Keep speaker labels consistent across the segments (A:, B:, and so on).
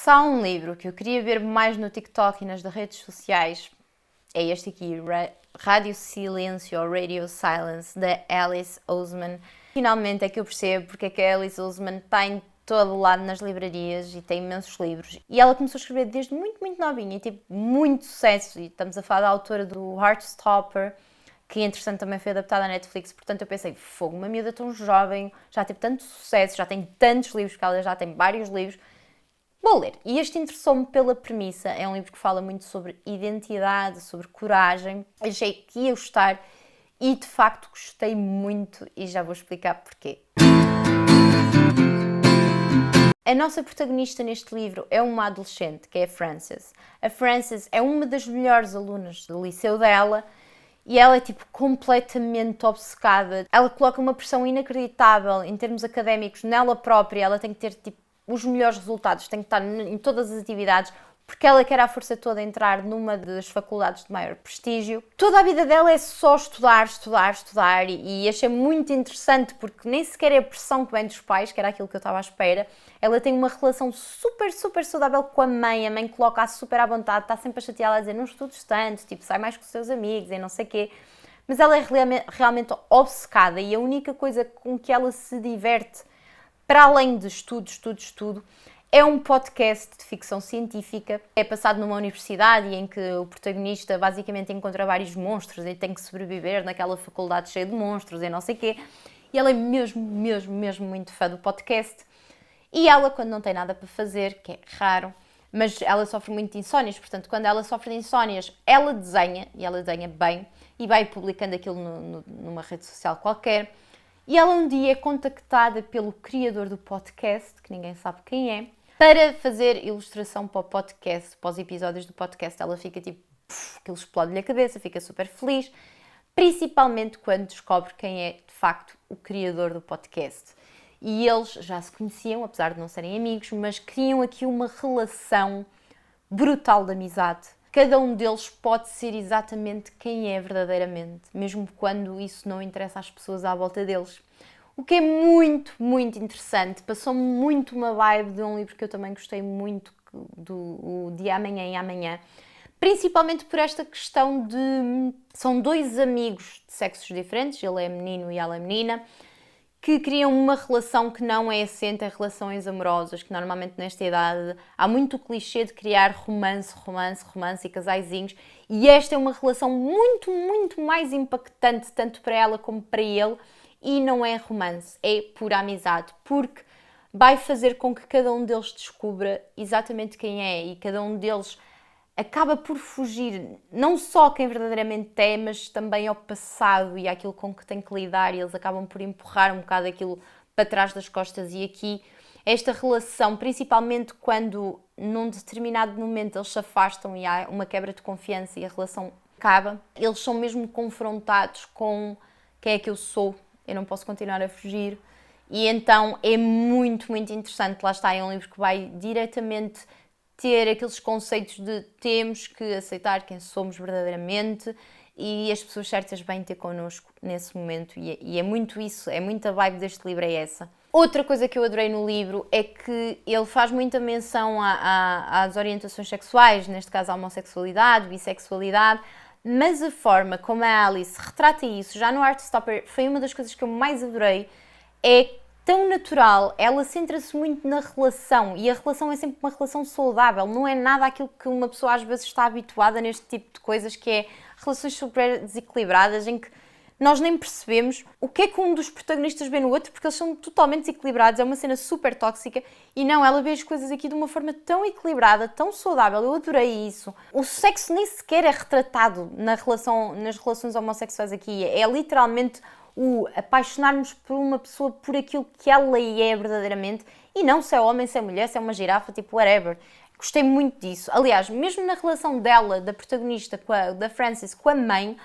A: Se há um livro que eu queria ver mais no TikTok e nas redes sociais, é este aqui, Radio Silêncio ou Radio Silence, da Alice Oseman. Finalmente é que eu percebo porque é que a Alice Oseman está em todo lado nas livrarias e tem imensos livros. E ela começou a escrever desde muito, muito novinha e teve muito sucesso. E estamos a falar da autora do Heartstopper, que entretanto também foi adaptada à Netflix. Portanto eu pensei, fogo, uma miúda tão jovem, já teve tanto sucesso, já tem tantos livros, que ela já tem vários livros. Vou ler. E este interessou-me pela premissa. É um livro que fala muito sobre identidade, sobre coragem. Achei que ia gostar e de facto gostei muito e já vou explicar porquê. A nossa protagonista neste livro é uma adolescente, que é a Frances. A Frances é uma das melhores alunas do liceu dela e ela é tipo completamente obcecada. Ela coloca uma pressão inacreditável em termos académicos nela própria. Ela tem que ter tipo os melhores resultados, tem que estar em todas as atividades, porque ela quer à força toda entrar numa das faculdades de maior prestígio. Toda a vida dela é só estudar, estudar, estudar e achei muito interessante porque nem sequer é a pressão que vem dos pais, que era aquilo que eu estava à espera. Ela tem uma relação super, super saudável com a mãe coloca-a super à vontade, está sempre a chateá-la a dizer não estudes tanto, tipo, sai mais com os seus amigos e não sei o quê. Mas ela é realmente obcecada e a única coisa com que ela se diverte, para além de estudo, é um podcast de ficção científica. É passado numa universidade em que o protagonista basicamente encontra vários monstros e tem que sobreviver naquela faculdade cheia de monstros e não sei o quê. E ela é mesmo muito fã do podcast. E ela, quando não tem nada para fazer, que é raro, mas ela sofre muito de insónias, portanto, quando ela sofre de insónias, ela desenha, e ela desenha bem, e vai publicando aquilo numa rede social qualquer. E ela um dia é contactada pelo criador do podcast, que ninguém sabe quem é, para fazer ilustração para o podcast, para os episódios do podcast. Ela fica tipo, aquilo explode-lhe a cabeça, fica super feliz, principalmente quando descobre quem é de facto o criador do podcast. E eles já se conheciam, apesar de não serem amigos, mas criam aqui uma relação brutal de amizade. Cada um deles pode ser exatamente quem é verdadeiramente, mesmo quando isso não interessa às pessoas à volta deles. O que é muito, muito interessante. Passou-me muito uma vibe de um livro que eu também gostei muito, do De Amanhã em Amanhã. Principalmente por esta questão de... São dois amigos de sexos diferentes, ele é menino e ela é menina, que criam uma relação que não é assente em relações amorosas, que normalmente nesta idade há muito o clichê de criar romance e casaizinhos, e esta é uma relação muito, muito mais impactante, tanto para ela como para ele, e não é romance, é pura amizade, porque vai fazer com que cada um deles descubra exatamente quem é, e cada um deles acaba por fugir não só quem verdadeiramente é, mas também ao passado e àquilo com que tem que lidar, e eles acabam por empurrar um bocado aquilo para trás das costas. E aqui, esta relação, principalmente quando num determinado momento eles se afastam e há uma quebra de confiança e a relação acaba, eles são mesmo confrontados com quem é que eu sou, eu não posso continuar a fugir. E então é muito, muito interessante. Lá está, é um livro que vai diretamente ter aqueles conceitos de temos que aceitar quem somos verdadeiramente e as pessoas certas vêm ter connosco nesse momento, e é muito isso, é muita vibe deste livro, é essa. Outra coisa que eu adorei no livro é que ele faz muita menção às orientações sexuais, neste caso a homossexualidade, bissexualidade, mas a forma como a Alice retrata isso, já no Heartstopper, foi uma das coisas que eu mais adorei, é tão natural, ela centra-se muito na relação, e a relação é sempre uma relação saudável, não é nada aquilo que uma pessoa às vezes está habituada neste tipo de coisas, que é relações super desequilibradas, em que nós nem percebemos o que é que um dos protagonistas vê no outro, porque eles são totalmente desequilibrados, é uma cena super tóxica, e não, ela vê as coisas aqui de uma forma tão equilibrada, tão saudável, eu adorei isso. O sexo nem sequer é retratado nas relações homossexuais aqui, é literalmente o apaixonar-nos por uma pessoa por aquilo que ela é verdadeiramente, e não se é homem, se é mulher, se é uma girafa, tipo whatever. Gostei muito disso. Aliás, mesmo na relação dela, da protagonista, da Frances, com a mãe,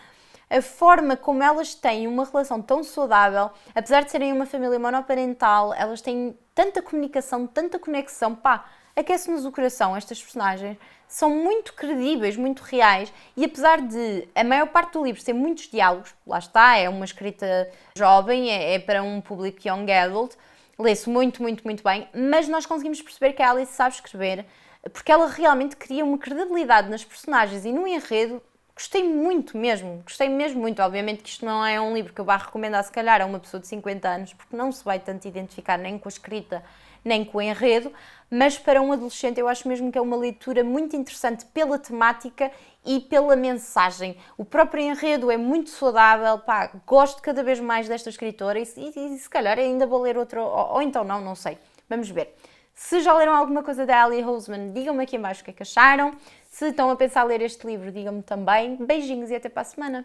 A: a forma como elas têm uma relação tão saudável, apesar de serem uma família monoparental, elas têm tanta comunicação, tanta conexão, pá, aquece-nos o coração. Estas personagens são muito credíveis, muito reais, e apesar de a maior parte do livro ter muitos diálogos, lá está, é uma escrita jovem, é para um público young adult, lê-se muito, muito, muito bem, mas nós conseguimos perceber que a Alice sabe escrever, porque ela realmente cria uma credibilidade nas personagens e no enredo. Gostei muito mesmo, gostei mesmo muito. Obviamente que isto não é um livro que eu vá recomendar se calhar a uma pessoa de 50 anos, porque não se vai tanto identificar nem com a escrita, nem com o enredo, mas para um adolescente eu acho mesmo que é uma leitura muito interessante pela temática e pela mensagem. O próprio enredo é muito saudável, pá, gosto cada vez mais desta escritora e se calhar ainda vou ler outro, ou então não sei. Vamos ver. Se já leram alguma coisa da Ali Oseman, digam-me aqui em baixo o que é que acharam. Se estão a pensar ler este livro, digam-me também. Beijinhos e até para a semana.